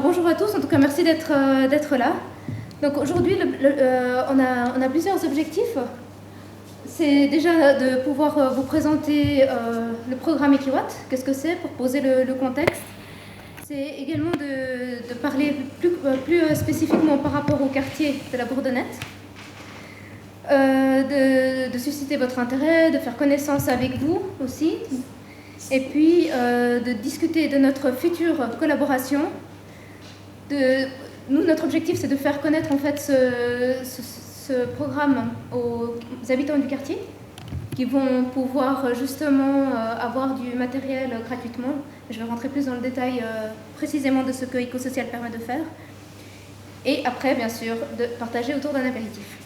bonjour à tous, en tout cas merci d'être là. Donc aujourd'hui on a plusieurs objectifs. C'est déjà de pouvoir vous présenter le programme Ekiwatt, qu'est-ce que c'est pour poser le contexte. C'est également de parler plus spécifiquement par rapport au quartier de la Bourdonnette, de susciter votre intérêt, de faire connaissance avec vous aussi, et puis de discuter de notre future collaboration. Notre objectif, c'est de faire connaître en fait ce programme aux habitants du quartier qui vont pouvoir justement avoir du matériel gratuitement. Je vais rentrer plus dans le détail précisément de ce que Écosocial permet de faire. Et après, bien sûr, de partager autour d'un apéritif.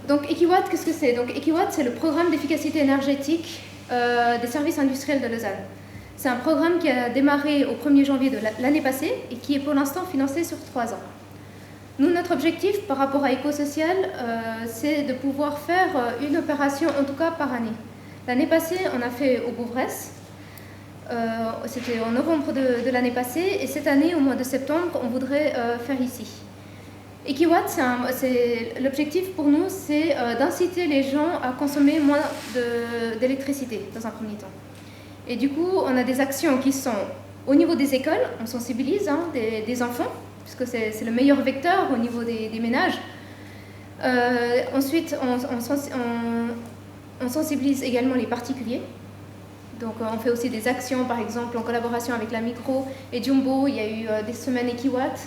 Donc Ekiwatt, qu'est-ce que c'est? Donc Ekiwatt, c'est le programme d'efficacité énergétique des services industriels de Lausanne. C'est un programme qui a démarré au 1er janvier de l'année passée et qui est pour l'instant financé sur 3 ans. Nous, notre objectif par rapport à Écosocial, c'est de pouvoir faire une opération, en tout cas par année. L'année passée, on a fait au Bouvres, c'était en novembre de l'année passée, et cette année, au mois de septembre, on voudrait faire ici. Ekiwatt, l'objectif pour nous, c'est d'inciter les gens à consommer moins d'électricité dans un premier temps. Et du coup, on a des actions qui sont au niveau des écoles, on sensibilise des enfants, puisque c'est le meilleur vecteur au niveau des ménages. Ensuite, on sensibilise également les particuliers. Donc, on fait aussi des actions, par exemple, en collaboration avec la Micro et Jumbo. Il y a eu des semaines Ekiwatt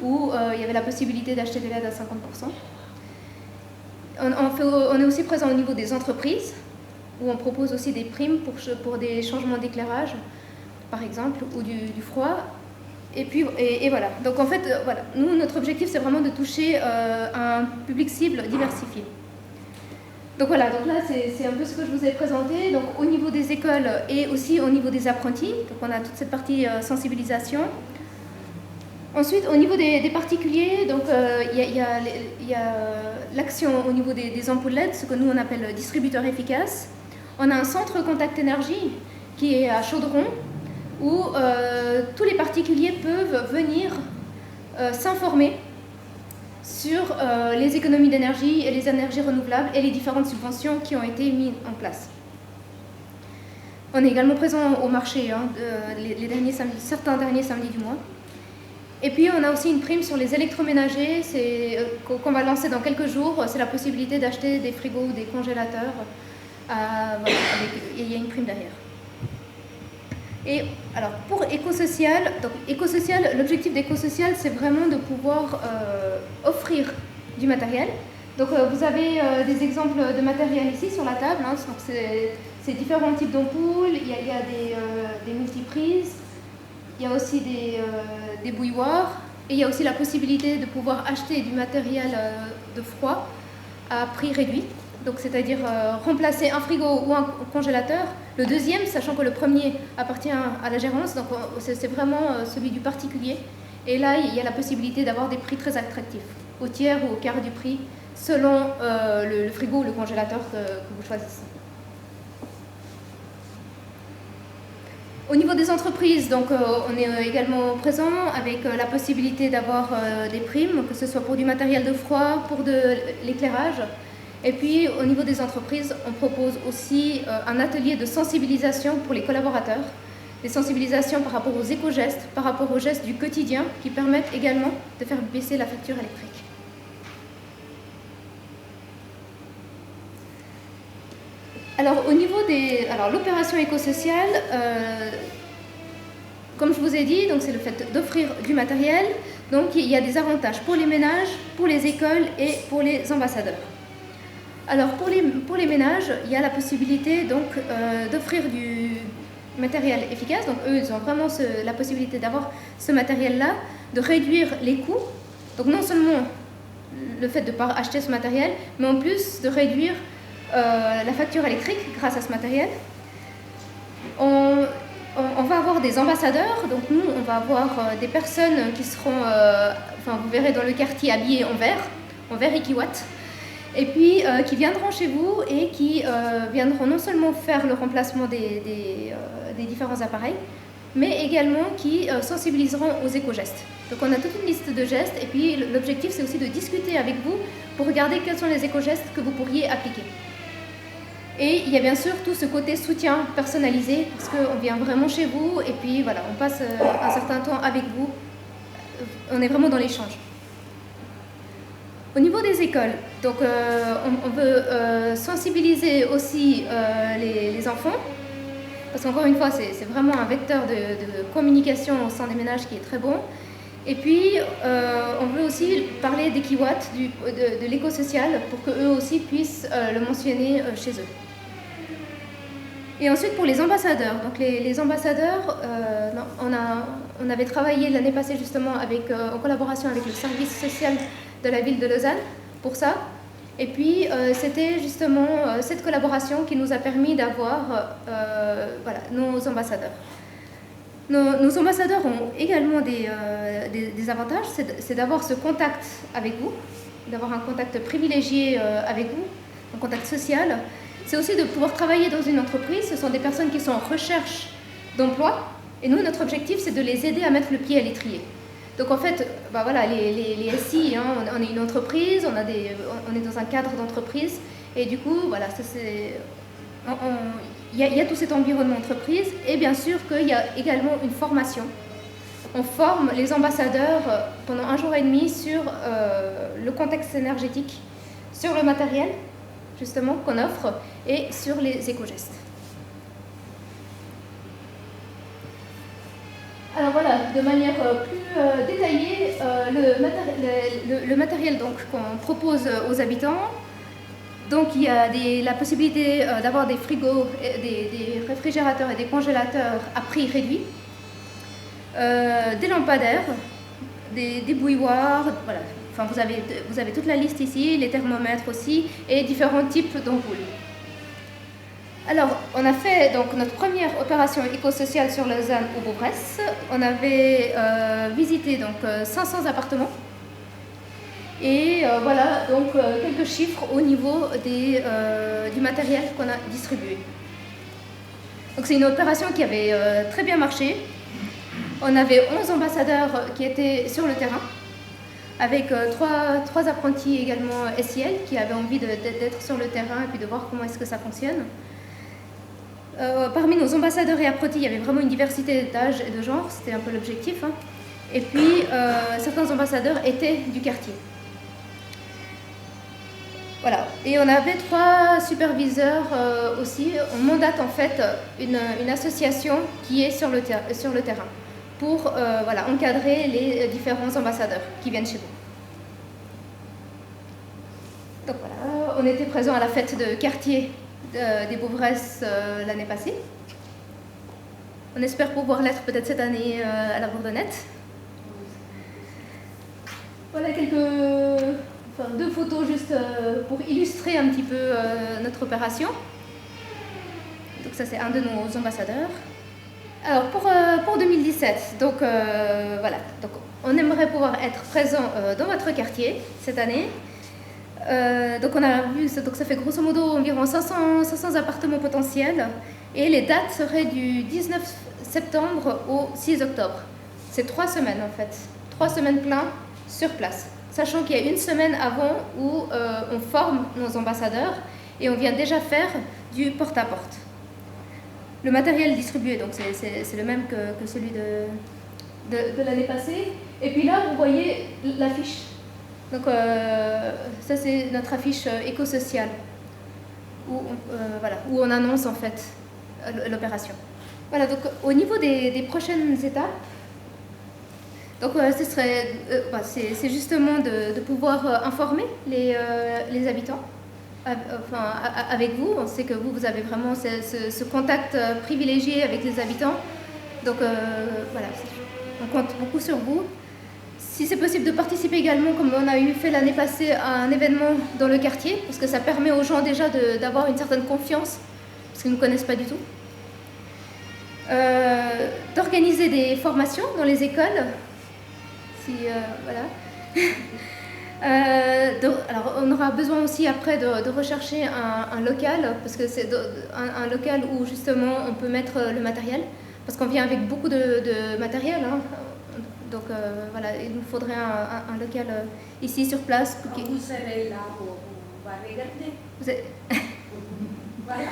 où il y avait la possibilité d'acheter des LED à 50%. On est aussi présent au niveau des entreprises, où on propose aussi des primes pour des changements d'éclairage, par exemple, ou du froid. Et voilà. Donc en fait, voilà. Nous, notre objectif, c'est vraiment de toucher un public cible diversifié. Donc voilà, donc là, c'est un peu ce que je vous ai présenté. Donc au niveau des écoles et aussi au niveau des apprentis, donc on a toute cette partie sensibilisation. Ensuite, au niveau des particuliers, donc il y a l'action au niveau des ampoules LED, ce que nous on appelle distributeur efficace. On a un centre contact énergie qui est à Chaudron, où tous les particuliers peuvent venir s'informer sur les économies d'énergie et les énergies renouvelables et les différentes subventions qui ont été mises en place. On est également présent au marché certains derniers samedis du mois. Et puis on a aussi une prime sur les électroménagers qu'on va lancer dans quelques jours. C'est la possibilité d'acheter des frigos ou des congélateurs. Il y a une prime derrière. Et alors pour Écosocial, l'objectif d'Écosocial, c'est vraiment de pouvoir offrir du matériel. Donc vous avez des exemples de matériel ici sur la table. Donc c'est différents types d'ampoules. Il y a des multiprises. Il y a aussi des bouilloires. Et il y a aussi la possibilité de pouvoir acheter du matériel de froid à prix réduit. Donc c'est-à-dire remplacer un frigo ou un congélateur. Le deuxième, sachant que le premier appartient à la gérance, donc c'est vraiment celui du particulier. Et là, il y a la possibilité d'avoir des prix très attractifs, au tiers ou au quart du prix, selon le frigo ou le congélateur que vous choisissez. Au niveau des entreprises, donc, on est également présent avec la possibilité d'avoir des primes, que ce soit pour du matériel de froid, pour de l'éclairage. Et puis, au niveau des entreprises, on propose aussi un atelier de sensibilisation pour les collaborateurs, des sensibilisations par rapport aux éco-gestes, par rapport aux gestes du quotidien, qui permettent également de faire baisser la facture électrique. Alors, au niveau l'opération écosociale, comme je vous ai dit, donc c'est le fait d'offrir du matériel. Donc, il y a des avantages pour les ménages, pour les écoles et pour les ambassadeurs. Alors pour les ménages, il y a la possibilité donc d'offrir du matériel efficace. Donc eux, ils ont vraiment la possibilité d'avoir ce matériel-là, de réduire les coûts. Donc non seulement le fait de ne pas acheter ce matériel, mais en plus de réduire la facture électrique grâce à ce matériel. On va avoir des ambassadeurs. Donc nous, on va avoir des personnes qui seront, vous verrez dans le quartier habillées en vert Ekiwatt. Et puis qui viendront chez vous et qui viendront non seulement faire le remplacement des différents appareils, mais également qui sensibiliseront aux éco-gestes. Donc on a toute une liste de gestes, et puis l'objectif c'est aussi de discuter avec vous pour regarder quels sont les éco-gestes que vous pourriez appliquer. Et il y a bien sûr tout ce côté soutien personnalisé, parce qu'on vient vraiment chez vous, et puis voilà, on passe un certain temps avec vous, on est vraiment dans l'échange. Au niveau des écoles, donc on veut sensibiliser aussi les enfants, parce qu'encore une fois, c'est vraiment un vecteur de communication au sein des ménages qui est très bon. Et puis, on veut aussi parler des kiwatts, de l'éco-social, pour qu'eux aussi puissent le mentionner chez eux. Et ensuite, pour les ambassadeurs. Donc, les ambassadeurs, on avait travaillé l'année passée justement en collaboration avec le service social de la ville de Lausanne pour ça. Et puis, c'était justement cette collaboration qui nous a permis d'avoir nos ambassadeurs. Nos ambassadeurs ont également des avantages, c'est d'avoir ce contact avec vous, d'avoir un contact privilégié avec vous, un contact social. C'est aussi de pouvoir travailler dans une entreprise. Ce sont des personnes qui sont en recherche d'emploi. Et nous, notre objectif, c'est de les aider à mettre le pied à l'étrier. Donc en fait, les SI, hein, on est une entreprise, on est dans un cadre d'entreprise. Et du coup, voilà, il y a tout cet environnement entreprise. Et bien sûr qu'il y a également une formation. On forme les ambassadeurs pendant 1 jour et demi sur le contexte énergétique, sur le matériel, justement, qu'on offre, et sur les éco-gestes. Alors voilà, de manière plus détaillée, le matériel donc, qu'on propose aux habitants. Donc il y a la possibilité d'avoir des frigos, des réfrigérateurs et des congélateurs à prix réduit, des lampadaires, des bouilloires, voilà. Enfin, vous avez toute la liste ici, les thermomètres aussi, et différents types d'ampoules. Alors, on a fait donc notre première opération éco-sociale sur Lausanne au Beaubresse. On avait visité donc 500 appartements. Et voilà donc quelques chiffres au niveau du matériel qu'on a distribué. Donc c'est une opération qui avait très bien marché. On avait 11 ambassadeurs qui étaient sur le terrain, avec trois apprentis également SIL qui avaient envie d'être sur le terrain et puis de voir comment est-ce que ça fonctionne. Parmi nos ambassadeurs et apprentis, il y avait vraiment une diversité d'âge et de genre, c'était un peu l'objectif. Hein. Et puis, certains ambassadeurs étaient du quartier. Voilà. Et on avait 3 superviseurs aussi. On mandate en fait une association qui est sur le terrain pour encadrer les différents ambassadeurs qui viennent chez vous. Donc voilà, on était présents à la fête de quartier des Beauvresses l'année passée. On espère pouvoir l'être peut-être cette année à la Bourdonnette. Voilà 2 photos juste pour illustrer un petit peu notre opération. Donc ça c'est un de nos ambassadeurs. Alors pour 2017, donc voilà, donc on aimerait pouvoir être présent dans votre quartier cette année. Donc on a vu, donc ça fait grosso modo environ 500 appartements potentiels et les dates seraient du 19 septembre au 6 octobre. C'est 3 semaines en fait, 3 semaines pleines sur place. Sachant qu'il y a une semaine avant où on forme nos ambassadeurs et on vient déjà faire du porte-à-porte. Le matériel distribué, donc c'est le même que celui de l'année passée. Et puis là, vous voyez l'affiche. Donc ça, c'est notre affiche éco-sociale où on annonce en fait l'opération. Voilà, donc au niveau des prochaines étapes, donc c'est justement de pouvoir informer les habitants avec vous. On sait que vous avez vraiment ce contact privilégié avec les habitants. Donc voilà, on compte beaucoup sur vous. Si c'est possible de participer également, comme on a fait l'année passée, à un événement dans le quartier, parce que ça permet aux gens déjà d'avoir une certaine confiance, parce qu'ils ne nous connaissent pas du tout. D'organiser des formations dans les écoles. Alors, on aura besoin aussi après de rechercher un local, parce que c'est un local où justement on peut mettre le matériel. parce qu'on vient avec beaucoup de matériel. Hein. Donc voilà, il nous faudrait un local ici sur place. Vous serez là, on va regarder. Voilà.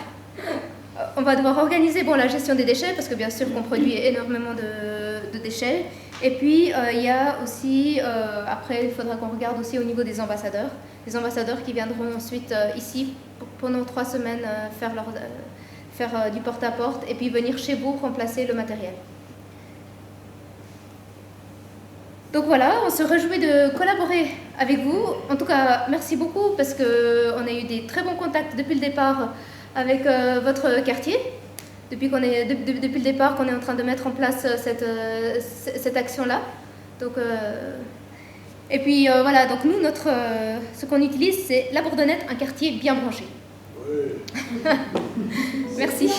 On va devoir organiser la gestion des déchets, parce que bien sûr qu'on produit énormément de déchets. Et puis il y a aussi, après il faudra qu'on regarde aussi au niveau des ambassadeurs qui viendront ensuite ici pendant 3 semaines faire du porte-à-porte et puis venir chez vous remplacer le matériel. Donc voilà, on se réjouit de collaborer avec vous. En tout cas, merci beaucoup parce qu'on a eu des très bons contacts depuis le départ avec votre quartier. Depuis le départ qu'on est en train de mettre en place cette action-là. Donc, et puis voilà, donc nous, ce qu'on utilise, c'est la Bourdonnette, un quartier bien branché. Oui. Merci.